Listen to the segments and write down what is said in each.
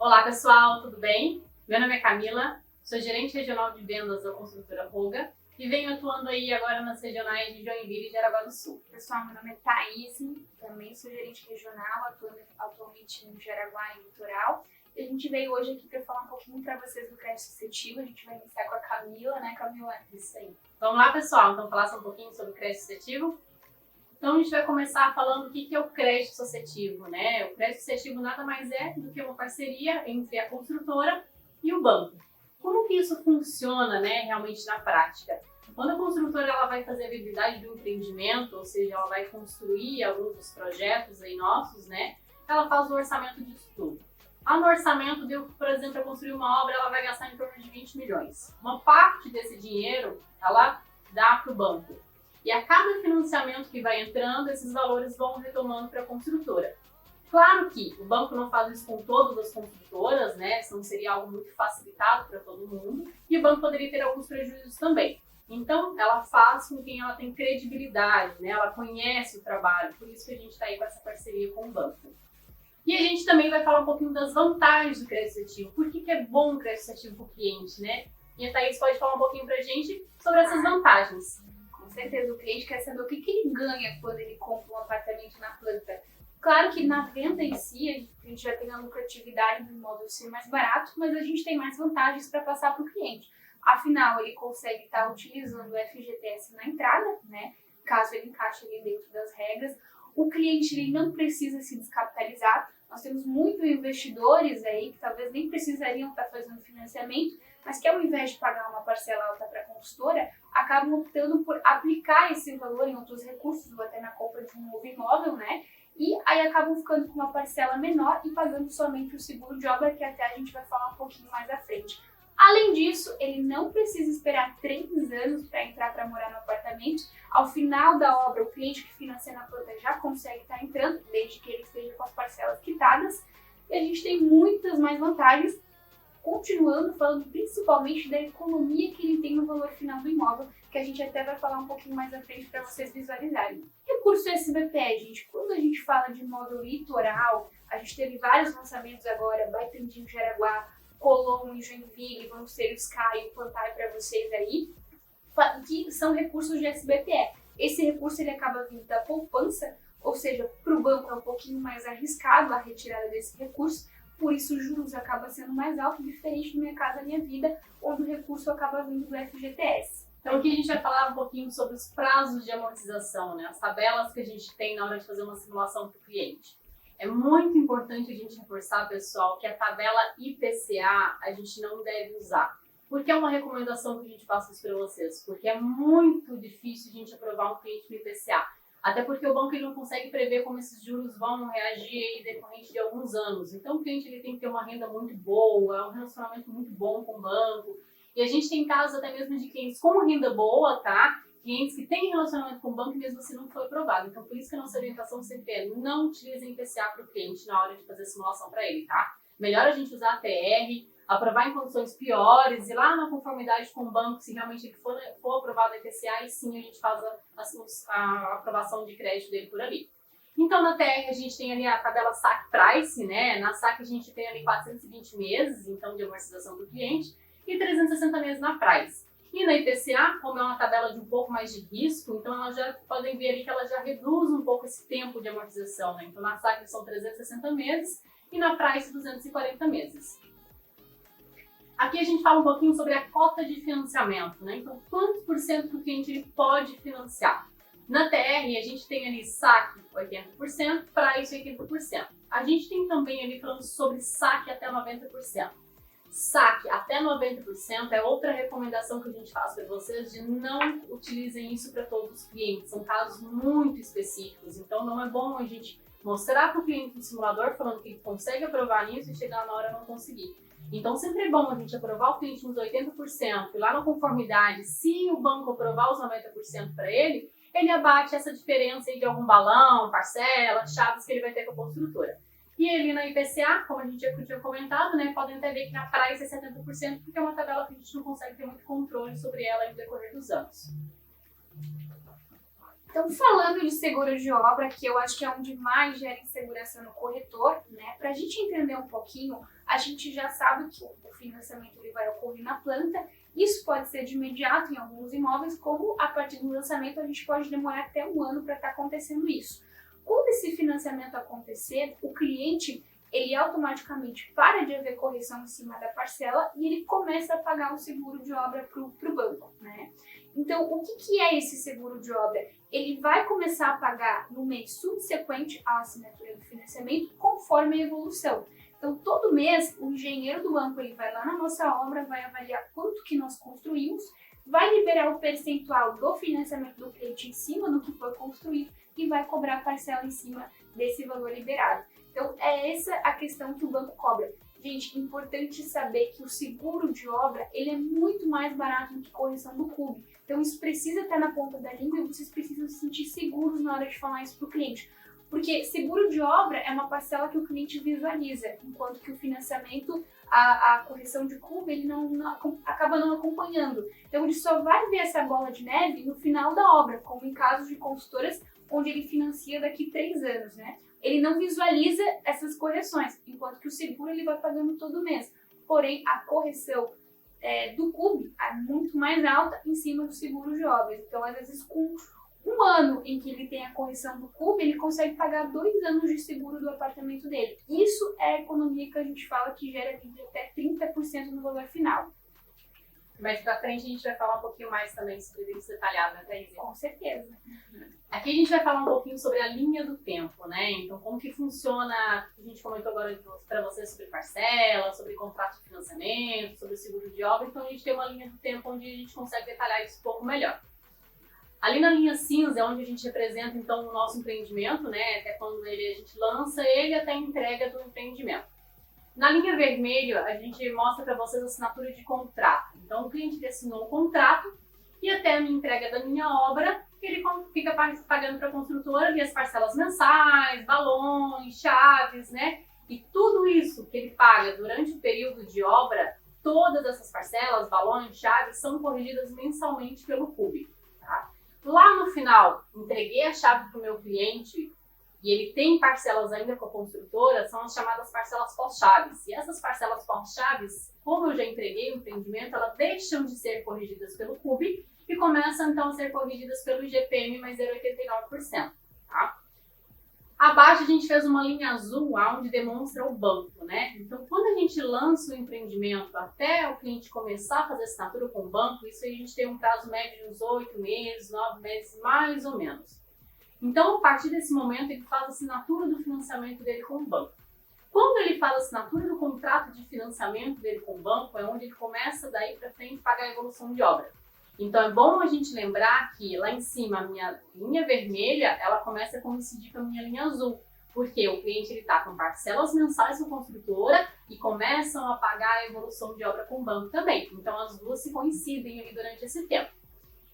Olá pessoal, tudo bem? Meu nome é Camila, sou gerente regional de vendas da construtora Roga e venho atuando aí agora nas regionais de Joinville e Jaraguá do Sul. Pessoal, meu nome é Thaís, também sou gerente regional, atuando atualmente no Jaraguá e Litoral. E a gente veio hoje aqui para falar um pouquinho para vocês do crédito suscetível. A gente vai iniciar com a Camila, né, Camila? Isso aí. Vamos lá pessoal, então falar só um pouquinho sobre crédito suscetível. Então a gente vai começar falando o que é o crédito suscetível, né? O crédito suscetível nada mais é do que uma parceria entre a construtora e o banco. Como que isso funciona, né, realmente na prática? Quando a construtora ela vai fazer a viabilidade do empreendimento, ou seja, ela vai construir alguns dos projetos aí nossos, né? Ela faz o orçamento disso tudo. No orçamento, por exemplo, para construir uma obra, ela vai gastar em torno de 20 milhões. Uma parte desse dinheiro, ela dá para o banco. E a cada financiamento que vai entrando, esses valores vão retomando para a construtora. Claro que o banco não faz isso com todas as construtoras, né? Senão seria algo muito facilitado para todo mundo. E o banco poderia ter alguns prejuízos também. Então, ela faz com quem ela tem credibilidade, né? Ela conhece o trabalho, por isso que a gente está aí com essa parceria com o banco. E a gente também vai falar um pouquinho das vantagens do crédito suscetível. Por que é bom o crédito suscetível para o cliente, né? E a Thaís pode falar um pouquinho para a gente sobre essas vantagens. Com certeza, o cliente quer saber o que ele ganha quando ele compra um apartamento na planta. Claro que na venda em si, a gente já tem a lucratividade do imóvel ser mais barato, mas a gente tem mais vantagens para passar para o cliente. Afinal, ele consegue estar utilizando o FGTS na entrada, né? Caso ele encaixe ali dentro das regras. O cliente ele não precisa se descapitalizar. Nós temos muitos investidores aí que talvez nem precisariam estar fazendo financiamento, mas que ao invés de pagar uma parcela alta para a consultora, acabam optando por aplicar esse valor em outros recursos ou até na compra de um novo imóvel, né? E aí acabam ficando com uma parcela menor e pagando somente o seguro de obra, que até a gente vai falar um pouquinho mais à frente. Além disso, ele não precisa esperar 3 anos para entrar para morar no apartamento. Ao final da obra, o cliente que financia na planta já consegue estar entrando, desde que ele esteja com as parcelas quitadas. E a gente tem muitas mais vantagens, continuando falando principalmente da economia que ele tem no valor final do imóvel, que a gente até vai falar um pouquinho mais à frente para vocês visualizarem. Recurso SBPE, gente, quando a gente fala de imóvel litoral, a gente teve vários lançamentos agora, Baitandinho, Jaraguá, Colombo e Joinville, vamos ter o Sky e o Plantar para vocês aí, que são recursos de SBPE. Esse recurso ele acaba vindo da poupança, ou seja, para o banco é um pouquinho mais arriscado a retirada desse recurso, por isso os juros acabam sendo mais altos, diferente do Minha Casa Minha Vida, onde o recurso acaba vindo do FGTS. Então aqui a gente vai falar um pouquinho sobre os prazos de amortização, né? As tabelas que a gente tem na hora de fazer uma simulação para o cliente. É muito importante a gente reforçar, pessoal, que a tabela IPCA a gente não deve usar. Porque é uma recomendação que a gente passa isso para vocês, porque é muito difícil a gente aprovar um cliente no IPCA. Até porque o banco ele não consegue prever como esses juros vão reagir aí decorrente de alguns anos. Então o cliente ele tem que ter uma renda muito boa, um relacionamento muito bom com o banco. E a gente tem casos até mesmo de clientes com renda boa, tá? Clientes que têm relacionamento com o banco e mesmo assim não foi aprovado. Então por isso que a nossa orientação sempre é não utilizem IPCA para o cliente na hora de fazer a simulação para ele, tá? Melhor a gente usar a TR, aprovar em condições piores, e lá na conformidade com o banco, se realmente ele for aprovado a IPCA, aí sim a gente faz a aprovação de crédito dele por ali. Então na TR a gente tem ali a tabela SAC Price, né? Na SAC a gente tem ali 420 meses, então, de amortização do cliente, e 360 meses na Price. E na IPCA, como é uma tabela de um pouco mais de risco, então elas já podem ver ali que ela já reduz um pouco esse tempo de amortização, né? Então na SAC são 360 meses e na Price 240 meses. Aqui a gente fala um pouquinho sobre a cota de financiamento, né? Então, quantos por cento que o cliente ele pode financiar? Na TR, a gente tem ali saque 80%, Price 80%. A gente tem também ali falando sobre saque até 90%. Saque até 90% é outra recomendação que a gente faz para vocês de não utilizem isso para todos os clientes. São casos muito específicos, então não é bom a gente mostrar para o cliente no simulador falando que ele consegue aprovar nisso e chegar na hora não conseguir. Então sempre é bom a gente aprovar o cliente nos 80% e lá na conformidade, se o banco aprovar os 90% para ele, ele abate essa diferença aí de algum balão, parcela, chaves que ele vai ter com a construtora. E ali na IPCA, como a gente já tinha comentado, né, podem até ver que na Price é 70%, porque é uma tabela que a gente não consegue ter muito controle sobre ela no decorrer dos anos. Então, falando de seguro de obra, que eu acho que é onde mais gera insegurança no corretor, né? Para a gente entender um pouquinho, a gente já sabe que o financiamento ele vai ocorrer na planta. Isso pode ser de imediato em alguns imóveis, como a partir do lançamento a gente pode demorar até 1 ano para estar acontecendo isso. Quando esse financiamento acontecer, o cliente ele automaticamente para de haver correção em cima da parcela e ele começa a pagar o seguro de obra para o banco, né? Então, o que é esse seguro de obra? Ele vai começar a pagar no mês subsequente à assinatura do financiamento, conforme a evolução. Então, todo mês, o engenheiro do banco ele vai lá na nossa obra, vai avaliar quanto que nós construímos, vai liberar o percentual do financiamento do cliente em cima do que foi construído e vai cobrar a parcela em cima desse valor liberado. Então, é essa a questão que o banco cobra. Gente, importante saber que o seguro de obra ele é muito mais barato do que correção do CUB. Então, isso precisa estar na ponta da língua e vocês precisam se sentir seguros na hora de falar isso para o cliente. Porque seguro de obra é uma parcela que o cliente visualiza, enquanto que o financiamento, a correção de CUB, ele acaba não acompanhando. Então, ele só vai ver essa bola de neve no final da obra, como em casos de consultoras onde ele financia daqui 3 anos, né? Ele não visualiza essas correções, enquanto que o seguro ele vai pagando todo mês. Porém, a correção do CUB é muito mais alta em cima do seguro de obras. Então, às vezes, com 1 ano em que ele tem a correção do CUB, ele consegue pagar 2 anos de seguro do apartamento dele. Isso é a economia que a gente fala que gera de até 30% no valor final. Mais pra frente a gente vai falar um pouquinho mais também sobre isso detalhado, né, Thaís? Com certeza. Aqui a gente vai falar um pouquinho sobre a linha do tempo, né? Então, como que funciona, a gente comentou agora para você sobre parcela, sobre contrato de financiamento, sobre seguro de obra, então a gente tem uma linha do tempo onde a gente consegue detalhar isso um pouco melhor. Ali na linha cinza é onde a gente representa, então, o nosso empreendimento, né? Até quando a gente lança ele até a entrega do empreendimento. Na linha vermelha, a gente mostra para vocês a assinatura de contrato. Então, o cliente assinou um contrato e até a minha entrega da minha obra, ele fica pagando para a construtora ali as parcelas mensais, balões, chaves, né? E tudo isso que ele paga durante o período de obra, todas essas parcelas, balões, chaves, são corrigidas mensalmente pelo CUB, tá? Lá no final, entreguei a chave para o meu cliente e ele tem parcelas ainda com a construtora, são as chamadas parcelas pós-chaves. E essas parcelas pós-chaves, como eu já entreguei o empreendimento, elas deixam de ser corrigidas pelo CUB e começam então a ser corrigidas pelo IGPM mais 0,89%. Tá? Abaixo a gente fez uma linha azul onde demonstra o banco, né? Então, quando a gente lança o empreendimento até o cliente começar a fazer assinatura com o banco, isso aí a gente tem um prazo médio de uns 8 meses, 9 meses, mais ou menos. Então, a partir desse momento, ele faz a assinatura do financiamento dele com o banco. Quando ele faz a assinatura do contrato de financiamento dele com o banco, é onde ele começa daí para frente a pagar a evolução de obra. Então, é bom a gente lembrar que lá em cima, a minha linha vermelha, ela começa a coincidir com a minha linha azul. Porque o cliente está com parcelas mensais com a construtora e começam a pagar a evolução de obra com o banco também. Então, as duas se coincidem ali durante esse tempo.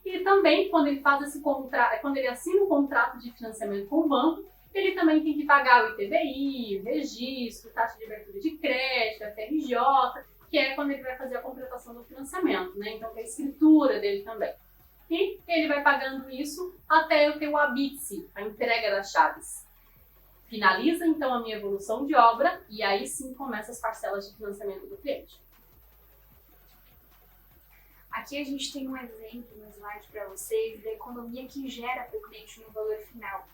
E também, quando ele faz esse contrato, quando ele assina um contrato de financiamento com o banco, ele também tem que pagar o ITBI, o registro, taxa de abertura de crédito, a FRJ, que é quando ele vai fazer a contratação do financiamento, né? Então, tem a escritura dele também. E ele vai pagando isso até eu ter o habite, a entrega das chaves. Finaliza, então, a minha evolução de obra e aí sim começa as parcelas de financiamento do cliente. Aqui a gente tem um exemplo no slide para vocês da economia que gera para o cliente no valor final.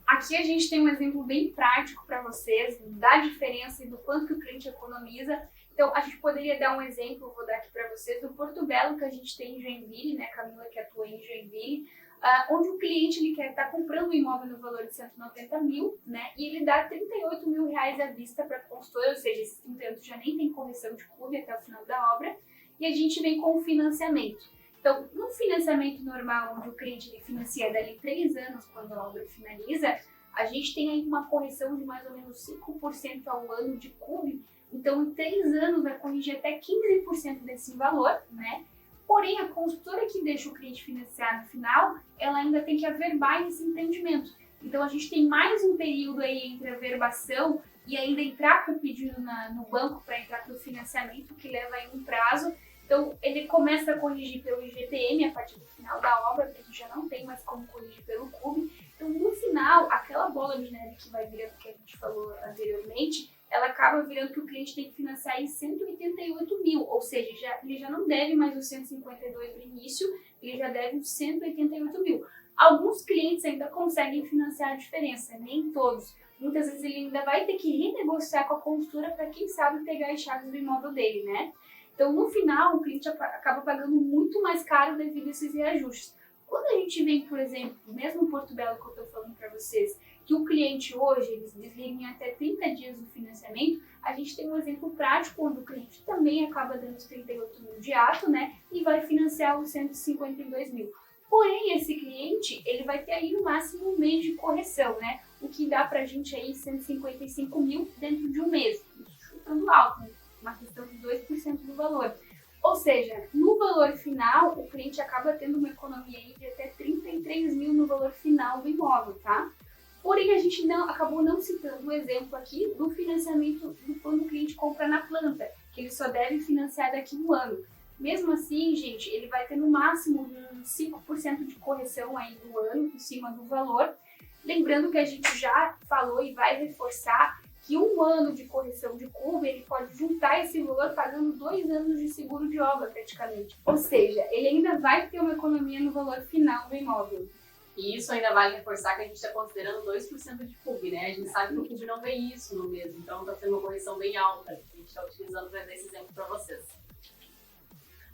Aqui a gente tem um exemplo bem prático para vocês da diferença e do quanto que o cliente economiza. Então, a gente poderia dar um exemplo, vou dar aqui para vocês, do Porto Belo que a gente tem em Joinville, né, Camila que atua em Joinville, onde o cliente ele quer estar comprando um imóvel no valor de 190 mil, né, e ele dá 38 mil reais à vista para a consultora, ou seja, esses 38 já nem tem correção de CUB até o final da obra, e a gente vem com o financiamento. Então, no financiamento normal, onde o cliente ele financia dali 3 anos quando a obra finaliza, a gente tem aí uma correção de mais ou menos 5% ao ano de CUB. Então, em 3 anos vai corrigir até 15% desse valor, né? Porém, a consultora que deixa o cliente financiar no final, ela ainda tem que averbar esse empreendimento. Então, a gente tem mais um período aí entre a averbação e ainda entrar com o pedido no banco para entrar para o financiamento, que leva aí um prazo. Então, ele começa a corrigir pelo IGPM a partir do final da obra, porque a gente já não tem mais como corrigir pelo CUB. Então, no final, aquela bola de neve que vai virando, que a gente falou anteriormente, ela acaba virando que o cliente tem que financiar aí 188 mil, ou seja, ele já não deve mais os 152 do início, ele já deve os 188 mil. Alguns clientes ainda conseguem financiar a diferença, nem todos. Muitas vezes ele ainda vai ter que renegociar com a construtora para, quem sabe, pegar as chaves do imóvel dele, né? Então, no final, o cliente acaba pagando muito mais caro devido a esses reajustes. Quando a gente vem, por exemplo, mesmo em Porto Belo, que eu estou falando para vocês, que o cliente hoje, eles desligam até 30 dias do financiamento, a gente tem um exemplo prático onde o cliente também acaba dando os 38 mil de ato, né? E vai financiar os 152 mil. Porém, esse cliente, ele vai ter aí no máximo um mês de correção, né? O que dá pra gente aí 155 mil dentro de um mês. Chutando alto, né? Uma questão de 2% do valor. Ou seja, no valor final, o cliente acaba tendo uma economia aí de até 33 mil no valor final do imóvel, tá? Porém, a gente acabou não citando o exemplo aqui do financiamento quando o cliente compra na planta, que ele só deve financiar daqui a um ano. Mesmo assim, gente, ele vai ter no máximo uns 5% de correção aí do ano por cima do valor. Lembrando que a gente já falou e vai reforçar que um ano de correção de curva, ele pode juntar esse valor pagando 2 anos de seguro de obra praticamente. Ou seja, ele ainda vai ter uma economia no valor final do imóvel. E isso ainda vale reforçar que a gente está considerando 2% de FUB, né? A gente sabe que o FUB não vê isso no mês, então está sendo uma correção bem alta. A gente está utilizando para dar esse exemplo para vocês.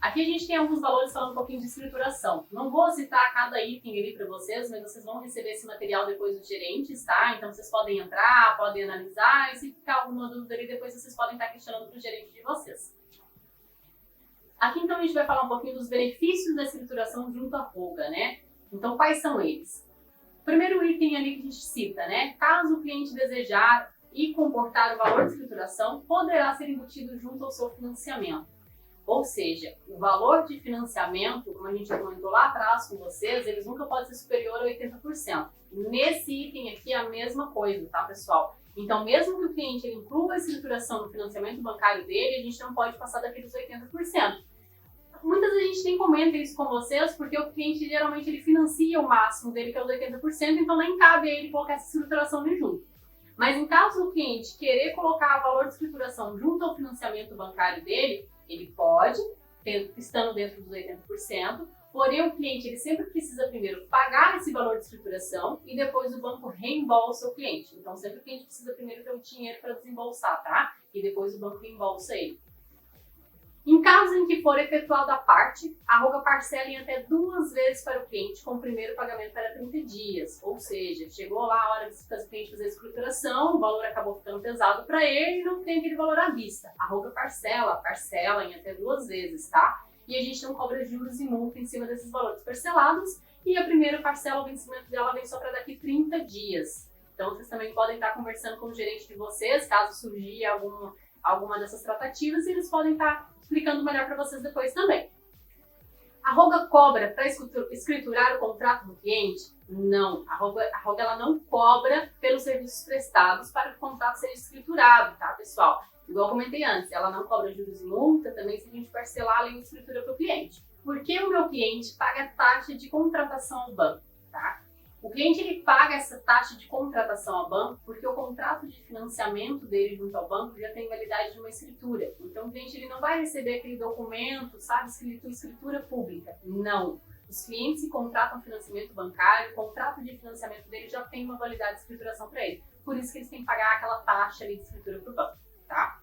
Aqui a gente tem alguns valores falando um pouquinho de escrituração. Não vou citar cada item ali para vocês, mas vocês vão receber esse material depois dos gerentes, tá? Então vocês podem entrar, podem analisar, e se ficar alguma dúvida ali, depois vocês podem estar questionando para o gerente de vocês. Aqui então a gente vai falar um pouquinho dos benefícios da escrituração junto à ROGA, né? Então quais são eles? O primeiro item ali que a gente cita, né? Caso o cliente desejar e comportar o valor de escrituração, poderá ser embutido junto ao seu financiamento. Ou seja, o valor de financiamento, como a gente comentou lá atrás com vocês, eles nunca podem ser superior a 80%. Nesse item aqui é a mesma coisa, tá, pessoal? Então, mesmo que o cliente inclua a escrituração no financiamento bancário dele, a gente não pode passar daqueles 80%. Muitas vezes a gente nem comenta isso com vocês, porque o cliente geralmente ele financia o máximo dele, que é os 80%, então nem cabe a ele colocar essa escrituração ali junto. Mas em caso do cliente querer colocar o valor de escrituração junto ao financiamento bancário dele, ele pode, estando dentro dos 80%, porém o cliente ele sempre precisa primeiro pagar esse valor de escrituração e depois o banco reembolsa o cliente. Então sempre o cliente precisa primeiro ter o dinheiro para desembolsar, tá? E depois o banco reembolsa ele. Em caso em que for efetuada a parte, a ROGA parcela em até 2 vezes para o cliente, com o primeiro pagamento para 30 dias. Ou seja, chegou lá a hora de o cliente fazer a escrituração, o valor acabou ficando pesado para ele e não tem aquele valor à vista. A ROGA parcela em até 2 vezes, tá? E a gente não cobra juros e multa em cima desses valores parcelados. E a primeira parcela, o vencimento dela vem só para daqui 30 dias. Então vocês também podem estar conversando com o gerente de vocês, caso surgir alguma dessas tratativas, e eles podem estar explicando melhor para vocês depois também. A ROGA cobra para escriturar o contrato do cliente? Não, a ROGA ela não cobra pelos serviços prestados para que o contrato seja escriturado, tá, pessoal? Igual eu comentei antes, ela não cobra juros e multa também se a gente parcelar a lei de escritura para o cliente. Por que o meu cliente paga taxa de contratação ao banco, tá? O cliente ele paga essa taxa de contratação ao banco porque o contrato de financiamento dele junto ao banco já tem validade de uma escritura. Então o cliente ele não vai receber aquele documento, sabe, escrito escritura pública. Não. Os clientes que contratam financiamento bancário, o contrato de financiamento dele já tem uma validade de escrituração para ele. Por isso que eles têm que pagar aquela taxa ali de escritura para o banco, tá?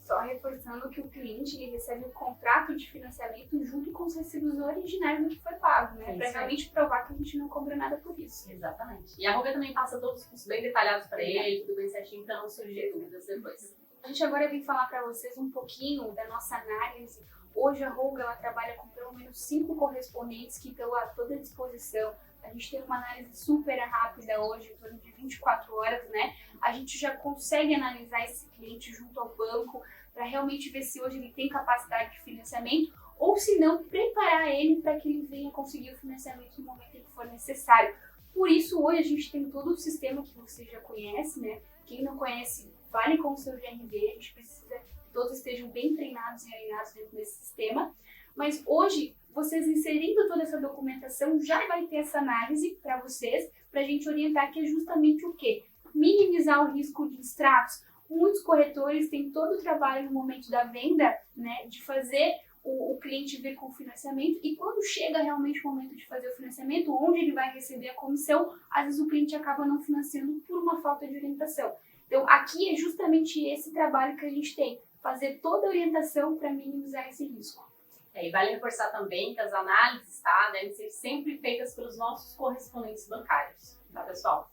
Só reforçando que o cliente ele recebe o contrato de financiamento junto com os recibos originais do que foi pago, né? Para realmente provar que a gente não cobra nada por isso. Exatamente. E a ROGA também passa todos os custos bem detalhados para ele, tudo bem certinho, para não surgir dúvidas depois. A gente agora vem falar para vocês um pouquinho da nossa análise. Hoje a ROGA ela trabalha com pelo menos 5 correspondentes que estão à toda disposição. A gente tem uma análise super rápida hoje, em torno de 24 horas, né? A gente já consegue analisar esse cliente junto ao banco para realmente ver se hoje ele tem capacidade de financiamento ou se não, preparar ele para que ele venha conseguir o financiamento no momento em que for necessário. Por isso, hoje a gente tem todo o sistema que você já conhece, né? Quem não conhece, fale com o seu GRV, a gente precisa que todos estejam bem treinados e alinhados dentro desse sistema. Mas hoje, vocês inserindo toda essa documentação, já vai ter essa análise para vocês, para a gente orientar que é justamente o quê? Minimizar o risco de extratos. muitos corretores têm todo o trabalho no momento da venda, né, de fazer o cliente vir com financiamento, e quando chega realmente o momento de fazer o financiamento, onde ele vai receber a comissão, às vezes o cliente acaba não financiando por uma falta de orientação. Então, aqui é justamente esse trabalho que a gente tem, fazer toda a orientação para minimizar esse risco. E vale reforçar também que as análises, tá, devem ser sempre feitas pelos nossos correspondentes bancários, tá, pessoal?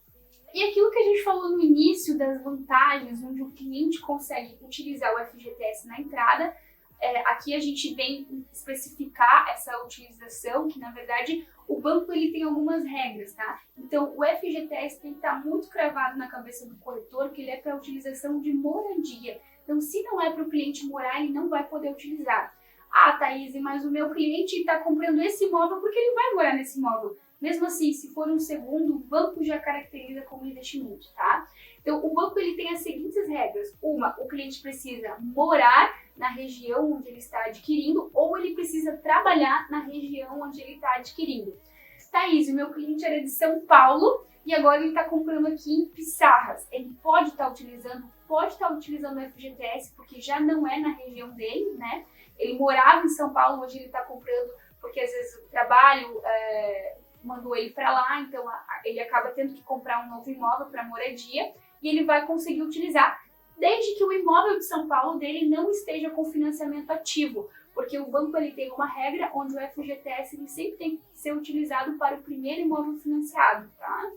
E aquilo que a gente falou no início das vantagens, onde o cliente consegue utilizar o FGTS na entrada, aqui a gente vem especificar essa utilização, que na verdade o banco ele tem algumas regras, tá? Então o FGTS tem que estar muito cravado na cabeça do corretor, que ele é para utilização de moradia. Então se não é para o cliente morar, ele não vai poder utilizar. Ah, Thaís, mas o meu cliente está comprando esse imóvel porque ele vai morar nesse imóvel. Mesmo assim, se for um segundo, o banco já caracteriza como investimento, tá? Então, o banco ele tem as seguintes regras. Uma, o cliente precisa morar na região onde ele está adquirindo, ou ele precisa trabalhar na região onde ele está adquirindo. Thaís, o meu cliente era de São Paulo e agora ele está comprando aqui em Pissarras. Ele pode estar utilizando o FGTS, porque já não é na região dele, né? Ele morava em São Paulo, hoje ele está comprando porque às vezes o trabalho mandou ele para lá, então ele acaba tendo que comprar um novo imóvel para moradia e ele vai conseguir utilizar, desde que o imóvel de São Paulo dele não esteja com financiamento ativo, porque o banco ele tem uma regra onde o FGTS ele sempre tem que ser utilizado para o primeiro imóvel financiado, tá?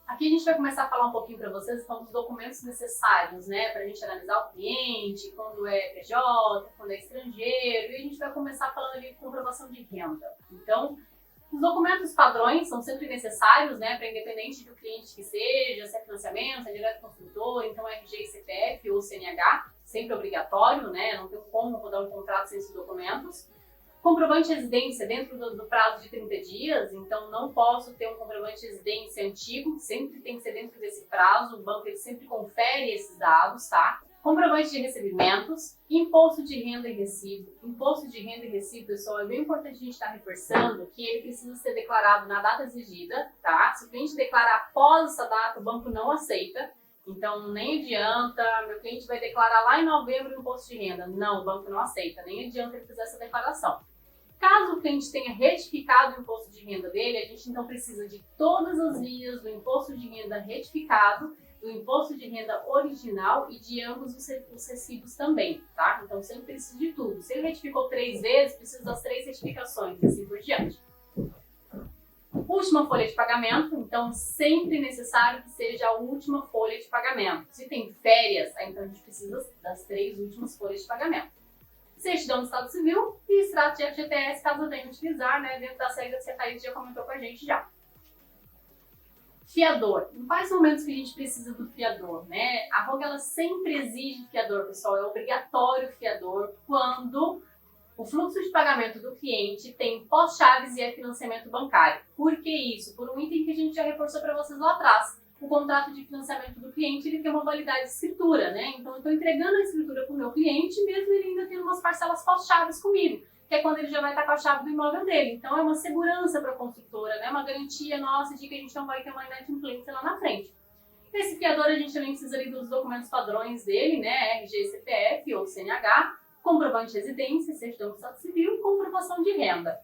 Aqui a gente vai começar a falar um pouquinho para vocês então, dos documentos necessários, né, para a gente analisar o cliente, quando é PJ, quando é estrangeiro, e a gente vai começar falando ali de comprovação de renda. Então, os documentos padrões são sempre necessários, né, para independente do cliente que seja, se é financiamento, se é direto construtor, então RG, CPF ou CNH, sempre obrigatório, né, não tem como rodar um contrato sem esses documentos. Comprovante de residência dentro do prazo de 30 dias, então não posso ter um comprovante de residência antigo, sempre tem que ser dentro desse prazo, o banco ele sempre confere esses dados, tá? Comprovante de recebimentos, imposto de renda e recibo. Imposto de renda e recibo, pessoal, é bem importante a gente estar reforçando que ele precisa ser declarado na data exigida, tá? Se o cliente declarar após essa data, o banco não aceita. Então, nem adianta, meu cliente vai declarar lá em novembro o imposto de renda. Não, o banco não aceita, nem adianta ele fazer essa declaração. Caso o cliente tenha retificado o imposto de renda dele, a gente então precisa de todas as linhas do imposto de renda retificado, do imposto de renda original e de ambos os recibos também, tá? Então, sempre precisa de tudo. Se ele retificou 3 vezes, precisa das 3 retificações e assim por diante. Última folha de pagamento, então sempre necessário que seja a última folha de pagamento. Se tem férias, então a gente precisa das 3 últimas folhas de pagamento. Certidão do Estado Civil e extrato de FGTS, caso eu tenha que utilizar, né, dentro das regras que a Thaís já comentou com a gente já. Fiador. Em quais momentos que a gente precisa do fiador, né? A ROG, ela sempre exige fiador, pessoal, é obrigatório fiador quando o fluxo de pagamento do cliente tem pós-chaves e é financiamento bancário. Por que isso? Por um item que a gente já reforçou para vocês lá atrás. O contrato de financiamento do cliente ele tem uma validade de escritura, né? Então eu estou entregando a escritura para o meu cliente, mesmo ele ainda tendo umas parcelas pós-chaves comigo, que é quando ele já vai estar com a chave do imóvel dele. Então é uma segurança para a construtora, né? Uma garantia nossa de que a gente não vai ter uma inadimplência lá na frente. Esse fiador a gente também precisa ali dos documentos padrões dele, né? RG, CPF ou CNH, comprovante de residência, certidão do Estado Civil e comprovação de renda.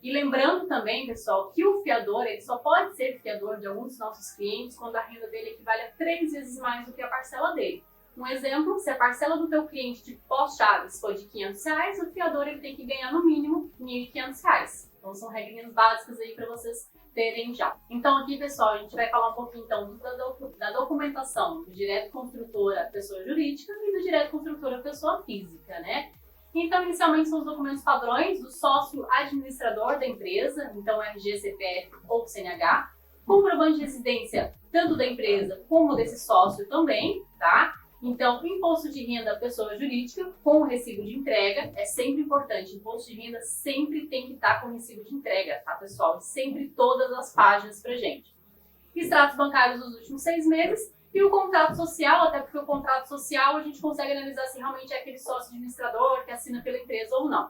E lembrando também, pessoal, que o fiador ele só pode ser fiador de alguns dos nossos clientes quando a renda dele equivale a 3 vezes mais do que a parcela dele. Um exemplo, se a parcela do teu cliente de pós-chaves for de R$500, o fiador ele tem que ganhar no mínimo R$1.500. Então são regrinhas básicas aí para vocês terem já. Então aqui, pessoal, a gente vai falar um pouquinho então da documentação do direto construtor à pessoa jurídica e do direto construtor à pessoa física, né? Então, inicialmente são os documentos padrões do sócio administrador da empresa, então RG, CPF ou CNH, comprovante de residência tanto da empresa como desse sócio também, tá? Então, imposto de renda à pessoa jurídica com o recibo de entrega é sempre importante. Imposto de renda sempre tem que estar com o recibo de entrega, tá, pessoal? Sempre todas as páginas pra gente. Extratos bancários dos últimos 6 meses e o contrato social, até porque o contrato social a gente consegue analisar se realmente é aquele sócio administrador que assina pela empresa ou não.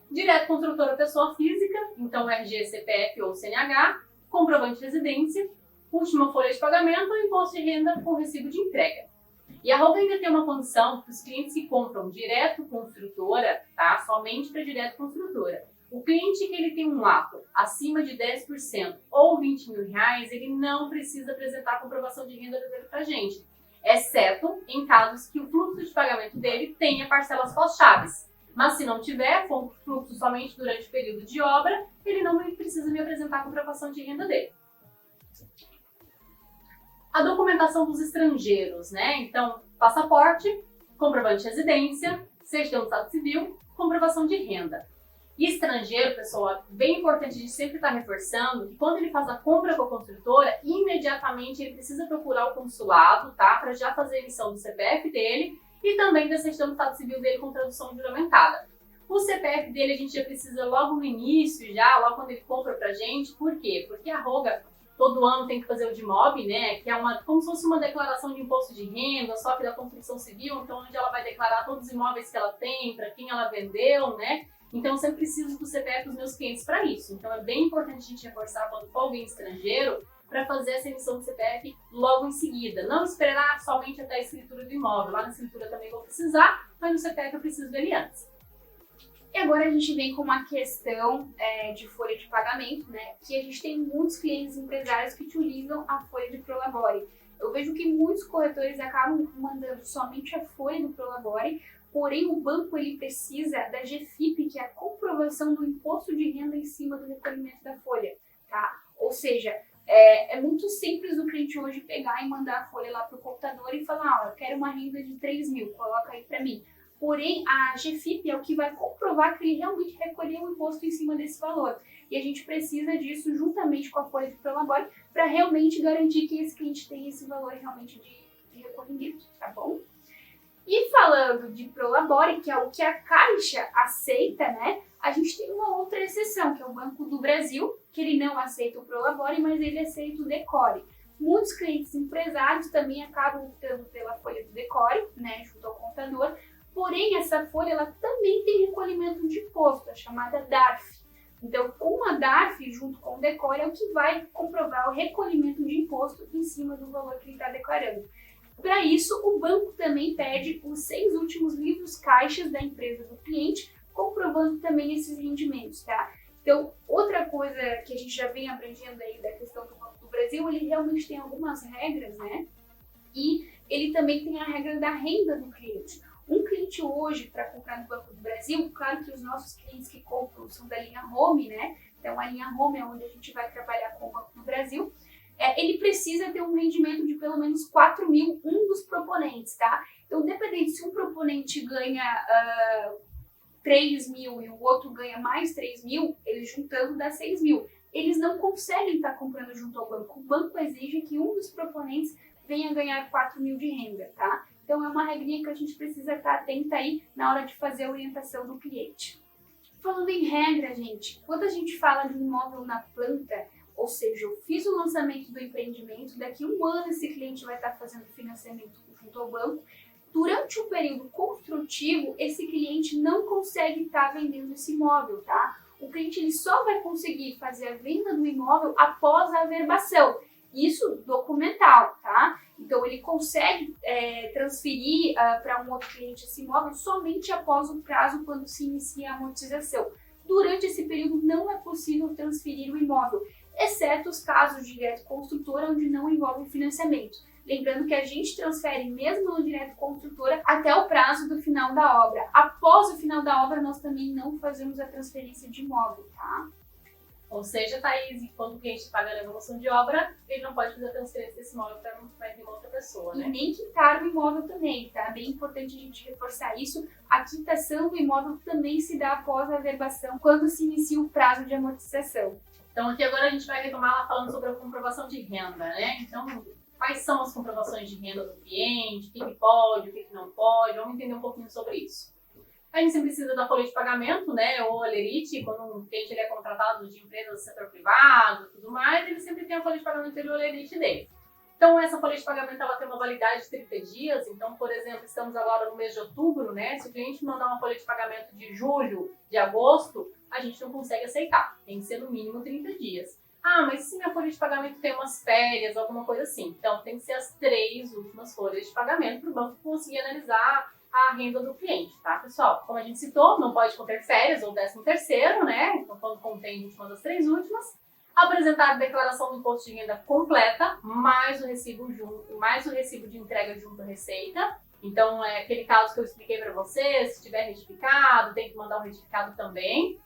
Direto construtor à pessoa física, então RG, CPF ou CNH, comprovante de residência, última folha de pagamento ou imposto de renda com recibo de entrega. E a Roga ainda tem uma condição para os clientes que compram direto construtora, tá? Somente para direto construtora. O cliente que ele tem um ato acima de 10% ou R$ 20.000, ele não precisa apresentar a comprovação de renda dele para a gente, exceto em casos que o fluxo de pagamento dele tenha parcelas pós-chaves. Mas se não tiver, for um fluxo somente durante o período de obra, ele não precisa me apresentar a comprovação de renda dele. A documentação dos estrangeiros, né? Então, passaporte, comprovante de residência, certidão do Estado Civil, comprovação de renda. E estrangeiro, pessoal, é bem importante a gente sempre estar reforçando que quando ele faz a compra com a construtora, imediatamente ele precisa procurar o consulado, tá? Para já fazer a emissão do CPF dele e também da certidão do Estado Civil dele com tradução juramentada. O CPF dele a gente já precisa logo no início, logo quando ele compra pra gente. Por quê? Porque a Roga todo ano tem que fazer o DIMOB, né? Que é como se fosse uma declaração de imposto de renda, só que da construção civil, então onde ela vai declarar todos os imóveis que ela tem, para quem ela vendeu, né? Então eu sempre preciso do CPF dos meus clientes para isso. Então é bem importante a gente reforçar quando for alguém estrangeiro para fazer essa emissão do CPF logo em seguida. Não esperar somente até a escritura do imóvel. Lá na escritura também vou precisar, mas no CPF eu preciso dele antes. E agora a gente vem com uma questão de folha de pagamento, né? Que a gente tem muitos clientes empresários que utilizam a folha de Prolabore. Eu vejo que muitos corretores acabam mandando somente a folha do Prolabore, porém o banco ele precisa da GFIP, que é a comprovação do imposto de renda em cima do recolhimento da folha, tá? Ou seja, é muito simples o cliente hoje pegar e mandar a folha lá para o computador e falar, eu quero uma renda de 3.000, coloca aí para mim. Porém, a GFIP é o que vai comprovar que ele realmente recolheu o imposto em cima desse valor. E a gente precisa disso juntamente com a folha de Prolabore para realmente garantir que esse cliente tem esse valor realmente de recolhimento, tá bom? E falando de Prolabore, que é o que a Caixa aceita, né? A gente tem uma outra exceção, que é o Banco do Brasil, que ele não aceita o Prolabore, mas ele aceita o Decore. Muitos clientes empresários também acabam optando pela folha do Decore, né? Junto ao contador. Porém, essa folha ela também tem recolhimento de imposto, a chamada DARF. Então, com a DARF, junto com o Decore, é o que vai comprovar o recolhimento de imposto em cima do valor que ele está declarando. Para isso, o banco também pede os 6 últimos livros caixas da empresa do cliente, comprovando também esses rendimentos, tá? Então, outra coisa que a gente já vem abrangendo aí da questão do Banco do Brasil, ele realmente tem algumas regras, né? E ele também tem a regra da renda do cliente. Um cliente hoje, para comprar no Banco do Brasil, claro que os nossos clientes que compram são da linha Home, né? Então, a linha Home é onde a gente vai trabalhar com o Banco do Brasil. Ele precisa ter um rendimento de pelo menos 4.000, um dos proponentes, tá? Então, dependendo se um proponente ganha 3.000 e o outro ganha mais 3.000, eles juntando dá 6.000. Eles não conseguem estar comprando junto ao banco. O banco exige que um dos proponentes venha ganhar 4.000 de renda, tá? Então, é uma regrinha que a gente precisa estar atenta aí na hora de fazer a orientação do cliente. Falando em regra, gente, quando a gente fala de um imóvel na planta, ou seja, eu fiz o lançamento do empreendimento, daqui a um ano esse cliente vai estar fazendo financiamento junto ao banco. Durante o período construtivo, esse cliente não consegue estar vendendo esse imóvel, tá? O cliente ele só vai conseguir fazer a venda do imóvel após a averbação. Isso documental, tá? Então, ele consegue transferir para um outro cliente esse imóvel somente após o prazo quando se inicia a amortização. Durante esse período, não é possível transferir o imóvel, exceto os casos de direto construtora, onde não envolve financiamento. Lembrando que a gente transfere mesmo no direto construtora até o prazo do final da obra. Após o final da obra, nós também não fazemos a transferência de imóvel, tá? Ou seja, Thaís, quando o cliente paga a evolução de obra, ele não pode fazer a transferência desse imóvel para uma outra pessoa, né? E nem quitar o imóvel também, tá? Bem importante a gente reforçar isso. A quitação do imóvel também se dá após a averbação, quando se inicia o prazo de amortização. Então, aqui agora a gente vai retomar lá falando sobre a comprovação de renda, né? Então, quais são as comprovações de renda do cliente, o que pode, o que não pode, vamos entender um pouquinho sobre isso. A gente sempre precisa da folha de pagamento, né, ou olerite, quando um cliente ele é contratado de empresas do setor privado e tudo mais, ele sempre tem a folha de pagamento e o olerite dele. Então, essa folha de pagamento ela tem uma validade de 30 dias, então, por exemplo, estamos agora no mês de outubro, né, se o cliente mandar uma folha de pagamento de julho, de agosto, a gente não consegue aceitar, tem que ser no mínimo 30 dias. Ah, mas se minha folha de pagamento tem umas férias, alguma coisa assim. Então, tem que ser as 3 últimas folhas de pagamento para o banco conseguir analisar a renda do cliente, tá, pessoal? Como a gente citou, não pode conter férias ou 13º, né? Então, quando contém uma das 3 últimas, apresentar a declaração do imposto de renda completa, mais o recibo de entrega junto à Receita. Então, é aquele caso que eu expliquei para vocês, se tiver retificado, tem que mandar o retificado também.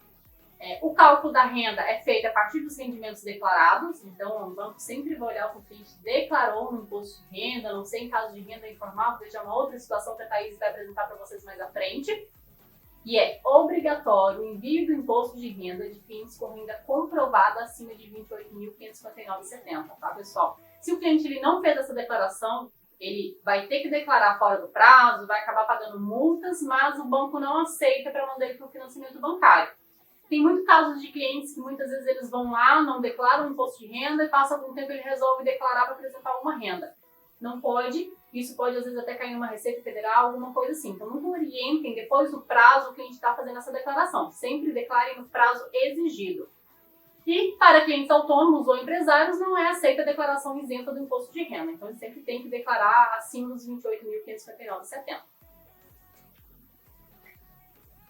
O cálculo da renda é feito a partir dos rendimentos declarados, então o banco sempre vai olhar o que o cliente declarou no imposto de renda, não sei em caso de renda informal, porque já é uma outra situação que a Thaís vai apresentar para vocês mais à frente. E é obrigatório o envio do imposto de renda de clientes com renda comprovada acima de R$ 28.559,70, tá, pessoal? Se o cliente ele não fez essa declaração, ele vai ter que declarar fora do prazo, vai acabar pagando multas, mas o banco não aceita para mandar ele para o financiamento bancário. Tem muitos casos de clientes que muitas vezes eles vão lá, não declaram o imposto de renda e passa algum tempo ele resolve declarar para apresentar uma renda. Não pode, isso pode às vezes até cair numa Receita Federal, alguma coisa assim. Então nunca orientem depois do prazo o cliente está fazendo essa declaração. Sempre declarem no prazo exigido. E para clientes autônomos ou empresários não é aceita a declaração isenta do imposto de renda. Então ele sempre tem que declarar acima dos R$ 28.559,70.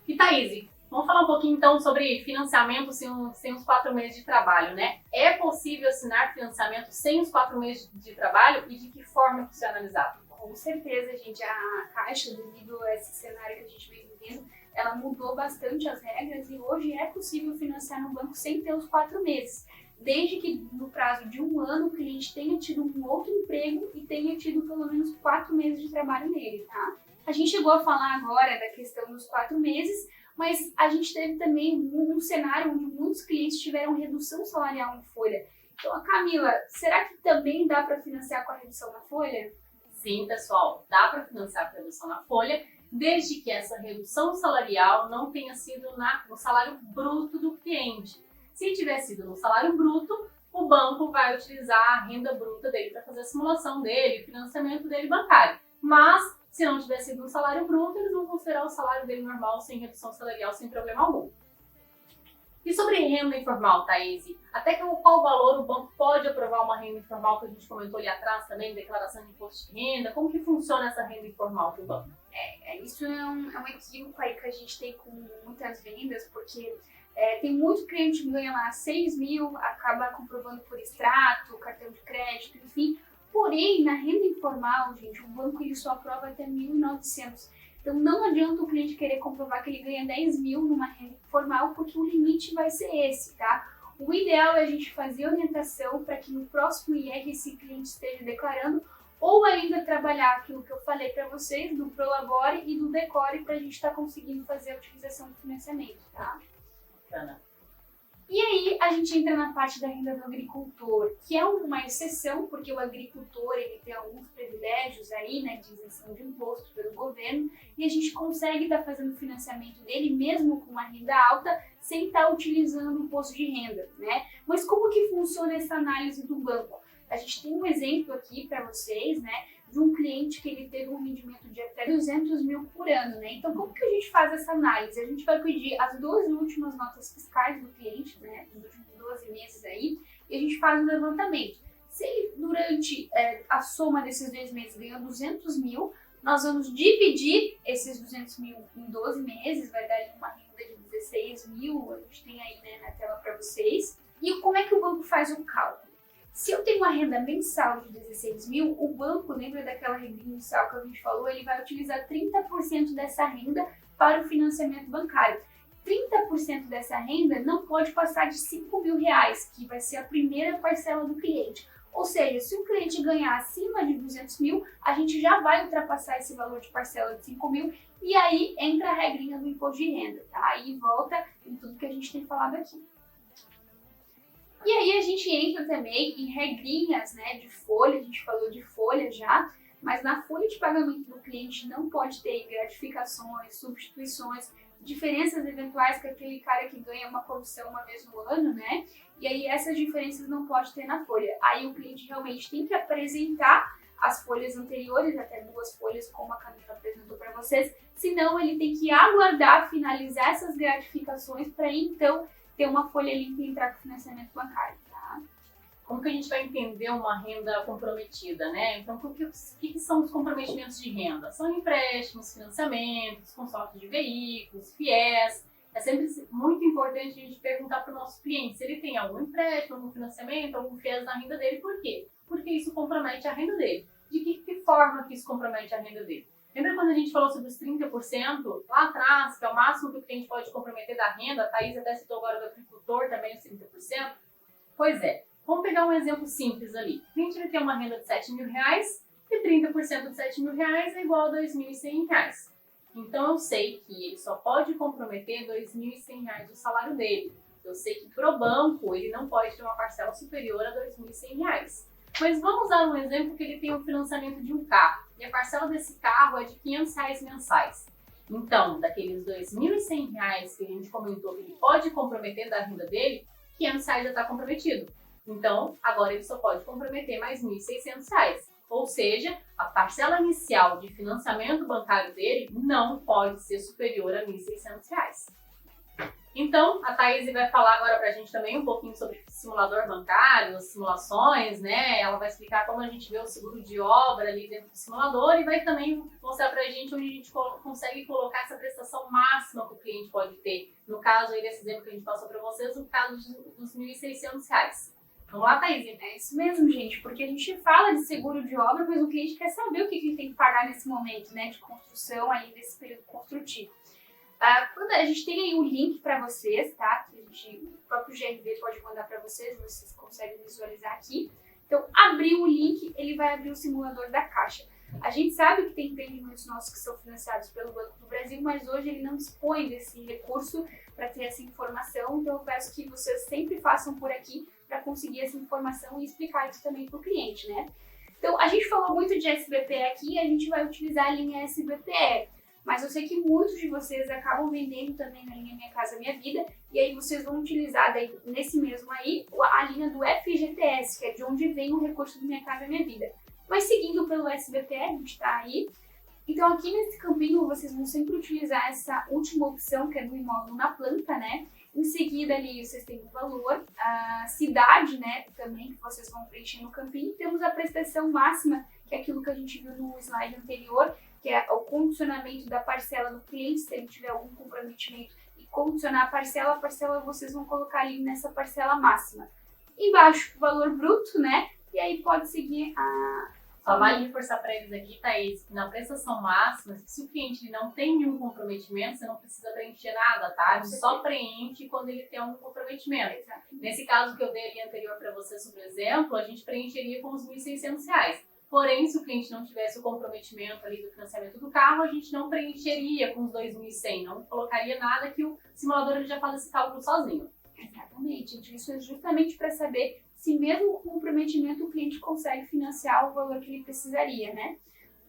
E Thaís, vamos falar um pouquinho então sobre financiamento sem os 4 meses de trabalho, né? É possível assinar financiamento sem os 4 meses de trabalho e de que forma que isso é analisado? Com certeza, gente, a Caixa, devido a esse cenário que a gente vem vivendo, ela mudou bastante as regras e hoje é possível financiar no banco sem ter os 4 meses. Desde que no prazo de 1 ano o cliente tenha tido um outro emprego e tenha tido pelo menos 4 meses de trabalho nele, tá? A gente chegou a falar agora da questão dos 4 meses, mas a gente teve também um cenário onde muitos clientes tiveram redução salarial em folha. Então, Camila, será que também dá para financiar com a redução na folha? Sim, pessoal, dá para financiar com a redução na folha, desde que essa redução salarial não tenha sido no salário bruto do cliente. Se tiver sido no salário bruto, o banco vai utilizar a renda bruta dele para fazer a simulação dele, o financiamento dele bancário. Mas, se não tiver sido um salário bruto, eles vão considerar o salário dele normal, sem redução salarial, sem problema algum. E sobre renda informal, Thaís? Até qual valor o banco pode aprovar uma renda informal, que a gente comentou ali atrás também, declaração de imposto de renda? Como que funciona essa renda informal para o banco? Isso é um equívoco aí que a gente tem com muitas vendas, porque tem muito cliente que ganha lá 6 mil, acaba comprovando por extrato, cartão de crédito, enfim. Porém, na renda informal, gente, o banco ele só aprova até 1.900. Então, não adianta o cliente querer comprovar que ele ganha 10 mil numa renda informal, porque o limite vai ser esse, tá? O ideal é a gente fazer orientação para que no próximo IR esse cliente esteja declarando, ou ainda trabalhar aquilo que eu falei para vocês, do Prolabore e do Decore, para a gente estar conseguindo fazer a utilização do financiamento, tá? Bacana. E aí a gente entra na parte da renda do agricultor, que é uma exceção, porque o agricultor ele tem alguns privilégios aí, né, de isenção de imposto pelo governo, e a gente consegue estar fazendo o financiamento dele mesmo com uma renda alta, sem estar utilizando o imposto de renda, né? Mas como que funciona essa análise do banco? A gente tem um exemplo aqui para vocês, né, de um cliente que ele teve um rendimento de até 200 mil por ano, né? Então, como que a gente faz essa análise? A gente vai pedir as 12 últimas notas fiscais do cliente, né? Dos últimos 12 meses aí, e a gente faz um levantamento. Se ele, durante a soma desses 2 meses, ganhou 200 mil, nós vamos dividir esses 200 mil em 12 meses, vai dar uma renda de 16 mil, a gente tem aí, né, na tela para vocês. E como é que o banco faz o cálculo? Se eu tenho uma renda mensal de 16 mil, o banco, lembra daquela renda inicial que a gente falou, ele vai utilizar 30% dessa renda para o financiamento bancário. 30% dessa renda não pode passar de 5 mil reais, que vai ser a primeira parcela do cliente. Ou seja, se o cliente ganhar acima de 200 mil, a gente já vai ultrapassar esse valor de parcela de 5 mil e aí entra a regrinha do imposto de renda, tá? E volta em tudo que a gente tem falado aqui. E aí a gente entra também em regrinhas, né, de folha, a gente falou de folha já, mas na folha de pagamento do cliente não pode ter gratificações, substituições, diferenças eventuais com aquele cara que ganha uma comissão uma vez no ano, né? E aí essas diferenças não pode ter na folha. Aí o cliente realmente tem que apresentar as folhas anteriores, até 2 folhas, como a Camila apresentou para vocês, senão ele tem que aguardar finalizar essas gratificações para então ter uma folha limpa e entrar com financiamento bancário, tá? como que a gente vai entender uma renda comprometida, né? Então, o que são os comprometimentos de renda? São empréstimos, financiamentos, consórcio de veículos, FIES. É sempre muito importante a gente perguntar para o nosso cliente se ele tem algum empréstimo, algum financiamento, algum FIES na renda dele. Por quê? Porque isso compromete a renda dele. De que forma que isso compromete a renda dele? Lembra quando a gente falou sobre os 30% lá atrás, que é o máximo que o cliente pode comprometer da renda? A Thaís até citou agora do agricultor também os 30%. Pois é, vamos pegar um exemplo simples ali. O cliente ele tem uma renda de R$7.000 e 30% de R$7.000 é igual a R$2.100. Então eu sei que ele só pode comprometer R$2.100 do salário dele. Eu sei que para o banco ele não pode ter uma parcela superior a R$2.100. Mas vamos dar um exemplo que ele tem um financiamento de um carro e a parcela desse carro é de R$500 mensais. Então, daqueles R$2.100 que a gente comentou que ele pode comprometer da renda dele, R$500 já está comprometido. Então, agora ele só pode comprometer mais R$1.600. Ou seja, a parcela inicial de financiamento bancário dele não pode ser superior a R$1.600. Então, a Thaís vai falar agora pra gente também um pouquinho sobre simulador bancário, as simulações, né? Ela vai explicar como a gente vê o seguro de obra ali dentro do simulador e vai também mostrar pra gente onde a gente consegue colocar essa prestação máxima que o cliente pode ter. No caso aí desse exemplo que a gente passou pra vocês, no caso dos R$1.600. Vamos lá, Thaís? É isso mesmo, gente, porque a gente fala de seguro de obra, mas o cliente quer saber o que ele tem que pagar nesse momento, né, de construção aí, desse período construtivo. Quando a gente tem aí o link para vocês, tá? Que o próprio GRV pode mandar para vocês conseguem visualizar aqui. Então, abrir o link, ele vai abrir o simulador da Caixa. A gente sabe que tem empreendimentos nossos que são financiados pelo Banco do Brasil, mas hoje ele não dispõe desse recurso para ter essa informação. Então, eu peço que vocês sempre façam por aqui para conseguir essa informação e explicar isso também para o cliente, né? Então, a gente falou muito de SBPE aqui e a gente vai utilizar a linha SBPE. Mas eu sei que muitos de vocês acabam vendendo também na linha Minha Casa Minha Vida, e aí vocês vão utilizar daí, nesse mesmo aí a linha do FGTS, que é de onde vem o recurso do Minha Casa Minha Vida. Mas seguindo pelo SBPE, a gente está aí. Então aqui nesse campinho vocês vão sempre utilizar essa última opção, que é do imóvel na planta, né? Em seguida ali vocês têm o valor, a cidade, né, também, que vocês vão preencher no campinho. Temos a prestação máxima, que é aquilo que a gente viu no slide anterior, que é o condicionamento da parcela do cliente, se ele tiver algum comprometimento e condicionar a parcela vocês vão colocar ali nessa parcela máxima. Embaixo, o valor bruto, né? E aí pode seguir a... Só vale reforçar para eles aqui, Thaís, que na prestação máxima, se o cliente não tem nenhum comprometimento, você não precisa preencher nada, tá? Ele só preenche quando ele tem algum comprometimento. Exatamente. Nesse caso que eu dei ali anterior para você sobre o exemplo, a gente preencheria com os R$1.600. Porém, se o cliente não tivesse o comprometimento ali do financiamento do carro, a gente não preencheria com os 2.100, não colocaria nada que o simulador ele já faz esse cálculo sozinho. Exatamente, isso é justamente para saber se mesmo com comprometimento o cliente consegue financiar o valor que ele precisaria, né?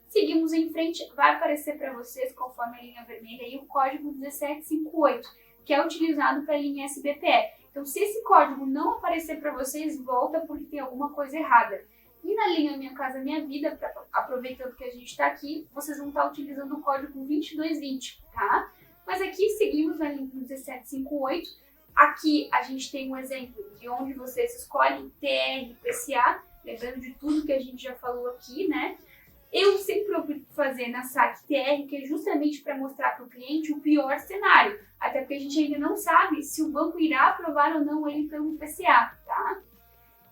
Seguimos em frente, vai aparecer para vocês, conforme a linha vermelha, aí, o código 1758, que é utilizado para a linha SBPE. Então, se esse código não aparecer para vocês, volta porque tem alguma coisa errada. E na linha Minha Casa Minha Vida, aproveitando que a gente está aqui, vocês vão estar utilizando o código 2220, tá? Mas aqui seguimos na linha 1758. Aqui a gente tem um exemplo de onde vocês escolhem TR, PCA, lembrando de tudo que a gente já falou aqui, né? Eu sempre opto por fazer na SAC TR, que é justamente para mostrar para o cliente o pior cenário, até porque a gente ainda não sabe se o banco irá aprovar ou não ele pelo PCA, tá?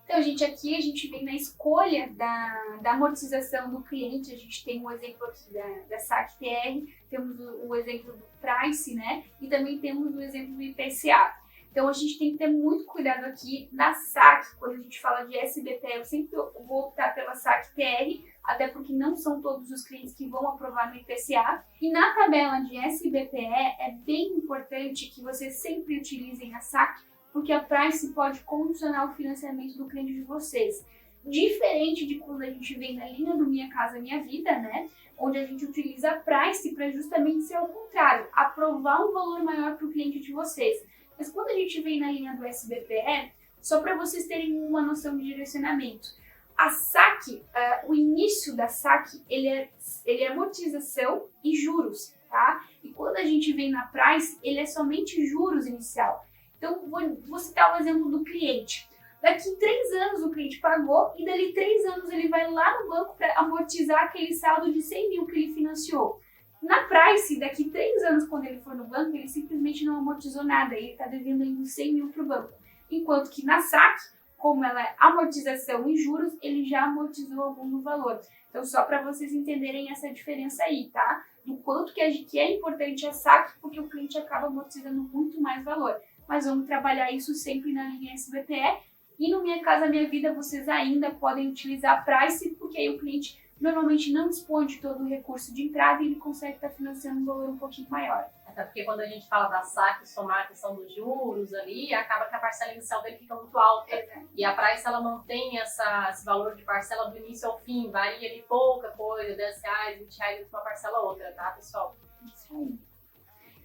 Então, gente, aqui a gente vem na escolha da amortização do cliente, a gente tem um exemplo aqui da SAC TR, temos o exemplo do Price, né? E também temos o exemplo do IPCA. Então, a gente tem que ter muito cuidado aqui na SAC, quando a gente fala de SBPE, eu sempre vou optar pela SAC TR, até porque não são todos os clientes que vão aprovar no IPCA. E na tabela de SBPE, é bem importante que vocês sempre utilizem a SAC, porque a Price pode condicionar o financiamento do cliente de vocês. Diferente de quando a gente vem na linha do Minha Casa Minha Vida, né? Onde a gente utiliza a Price para justamente ser o contrário, aprovar um valor maior para o cliente de vocês. Mas quando a gente vem na linha do SBPE, só para vocês terem uma noção de direcionamento, a SAC, o início da SAC, ele é amortização e juros, tá? E quando a gente vem na Price, ele é somente juros inicial. Então, vou citar o exemplo do cliente. Daqui 3 anos o cliente pagou e dali 3 anos ele vai lá no banco para amortizar aquele saldo de 100 mil que ele financiou. Na Price, daqui 3 anos, quando ele for no banco, ele simplesmente não amortizou nada, ele está devendo ainda 100 mil para o banco. Enquanto que na SAC, como ela é amortização em juros, ele já amortizou algum do valor. Então, só para vocês entenderem essa diferença aí, tá? Do quanto que é importante a SAC, porque o cliente acaba amortizando muito mais valor. Mas vamos trabalhar isso sempre na linha SBPE. E no Minha Casa Minha Vida, vocês ainda podem utilizar a Price, porque aí o cliente normalmente não dispõe de todo o recurso de entrada e ele consegue estar financiando um valor um pouquinho maior. Até porque quando a gente fala da SAC, somar a questão dos juros ali, acaba que a parcela inicial dele fica muito alta. Exato. E a Price, ela mantém esse valor de parcela do início ao fim, varia ali pouca coisa, R$10, R$20 entre uma parcela ou outra, tá, pessoal? Isso aí.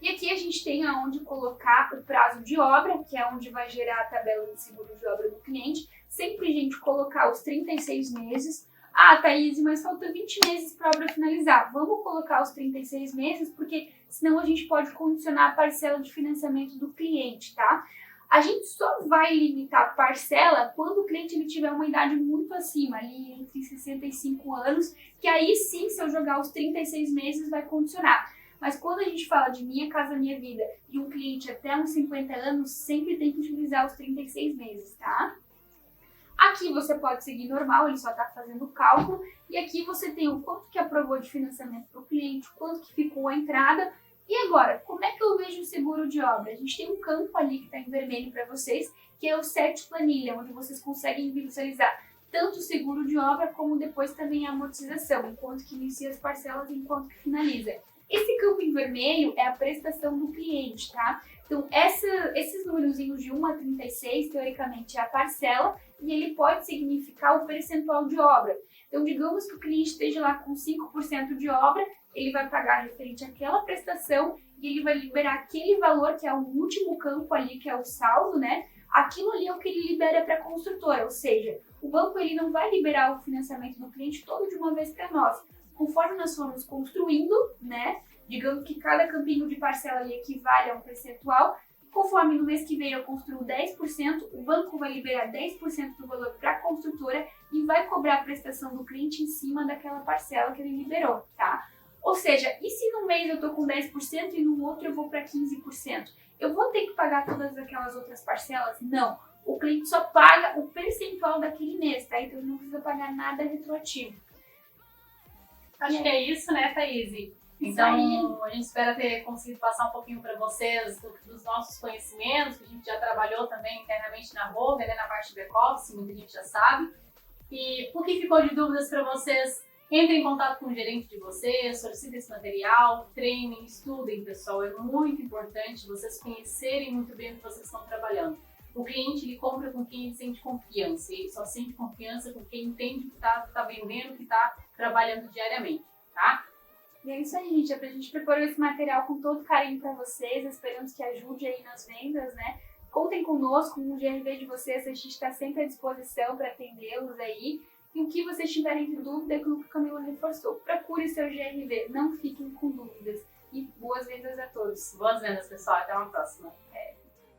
E aqui a gente tem aonde colocar o prazo de obra, que é onde vai gerar a tabela de seguro de obra do cliente. Sempre a gente colocar os 36 meses. Ah, Thaís, mas falta 20 meses para a obra finalizar. Vamos colocar os 36 meses, porque senão a gente pode condicionar a parcela de financiamento do cliente, tá? A gente só vai limitar a parcela quando o cliente ele tiver uma idade muito acima, ali entre 65 anos, que aí sim, se eu jogar os 36 meses, vai condicionar. Mas quando a gente fala de Minha Casa Minha Vida e um cliente até uns 50 anos, sempre tem que utilizar os 36 meses, tá? Aqui você pode seguir normal, ele só está fazendo o cálculo. E aqui você tem o quanto que aprovou de financiamento para o cliente, quanto que ficou a entrada. E agora, como é que eu vejo o seguro de obra? A gente tem um campo ali que está em vermelho para vocês, que é o set planilha, onde vocês conseguem visualizar tanto o seguro de obra, como depois também a amortização, enquanto que inicia as parcelas e enquanto que finaliza. Esse campo em vermelho é a prestação do cliente, tá? Então, esses númerozinhos de 1 a 36, teoricamente, é a parcela, e ele pode significar o percentual de obra. Então, digamos que o cliente esteja lá com 5% de obra, ele vai pagar referente àquela prestação e ele vai liberar aquele valor, que é o último campo ali, que é o saldo, né? Aquilo ali é o que ele libera para a construtora, ou seja, o banco ele não vai liberar o financiamento do cliente todo de uma vez para nós. Conforme nós formos construindo, né? Digamos que cada campinho de parcela ali equivale a um percentual. Conforme no mês que vem eu construo 10%, o banco vai liberar 10% do valor para a construtora e vai cobrar a prestação do cliente em cima daquela parcela que ele liberou, tá? Ou seja, e se num mês eu estou com 10% e no outro eu vou para 15%? Eu vou ter que pagar todas aquelas outras parcelas? Não. O cliente só paga o percentual daquele mês, tá? Então ele não precisa pagar nada retroativo. Acho que é isso, né, Thaís? Então, a gente espera ter conseguido passar um pouquinho para vocês dos nossos conhecimentos, que a gente já trabalhou também internamente na Rover, né, na parte de back-office, muita gente já sabe. E o que ficou de dúvidas para vocês, entrem em contato com o gerente de vocês, solicitem esse material, treinem, estudem, pessoal. É muito importante vocês conhecerem muito bem o que vocês estão trabalhando. O cliente, ele compra com quem ele sente confiança, ele só sente confiança com quem entende o que está vendendo, o que está trabalhando diariamente, tá? E é isso aí, gente. A gente preparou esse material com todo carinho para vocês. Esperamos que ajude aí nas vendas, né? Contem conosco, no GRV de vocês. A gente está sempre à disposição para atendê-los aí. E o que vocês tiverem de dúvida, é o que o Camilo reforçou. Procure seu GRV, não fiquem com dúvidas. E boas vendas a todos. Boas vendas, pessoal. Até uma próxima.